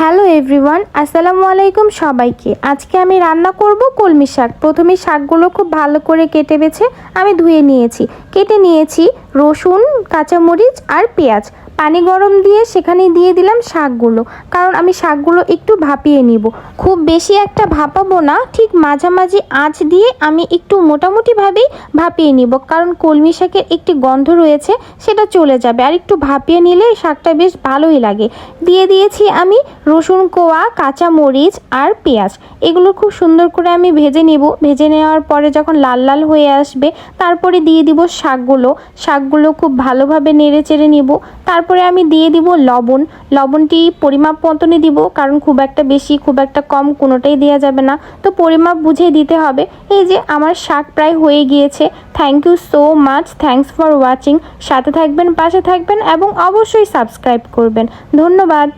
Hello everyone, আসসালামু আলাইকুম সবাইকে। আজকে আমি রান্না করব কলমি শাক। প্রথমে শাকগুলো খুব ভালো করে কেটে বেছে আমি ধুয়ে নিয়েছি। কেটে নিয়েছি রসুন, কাঁচামরিচ আর পেঁয়াজ। পানি গরম দিয়ে সেখানে দিয়ে দিলাম শাকগুলো, কারণ আমি শাকগুলো একটু ভাপিয়ে নিব। খুব বেশি একটা ভাপাবো না, ঠিক মাঝামাঝি আঁচ দিয়ে আমি একটু মোটামুটিভাবেই ভাপিয়ে নিব, কারণ কলমি শাকের একটি গন্ধ রয়েছে, সেটা চলে যাবে। আর একটু ভাপিয়ে নিলে শাকটা বেশ ভালোই লাগে। দিয়ে দিয়েছি আমি রসুন কোয়া, কাঁচামরিচ আর পেঁয়াজ। এগুলো খুব সুন্দর করে আমি ভেজে নেব। ভেজে নেওয়ার পরে যখন লাল লাল হয়ে আসবে, তারপরে দিয়ে দিব শাকগুলো খুব ভালোভাবে নেড়ে চেড়ে নিব। তারপরে আমি দিয়ে দিব লবণটি পরিমাপ মতনই দিব, কারণ খুব একটা বেশি খুব একটা কম কোনোটাই দেওয়া যাবে না, তো পরিমাপ বুঝে দিতে হবে। এই যে আমার শাক প্রায় হয়ে গিয়েছে। Thank you so much, thanks for watching. সাথে থাকবেন, পাশে থাকবেন এবং অবশ্যই সাবস্ক্রাইব করবেন। ধন্যবাদ।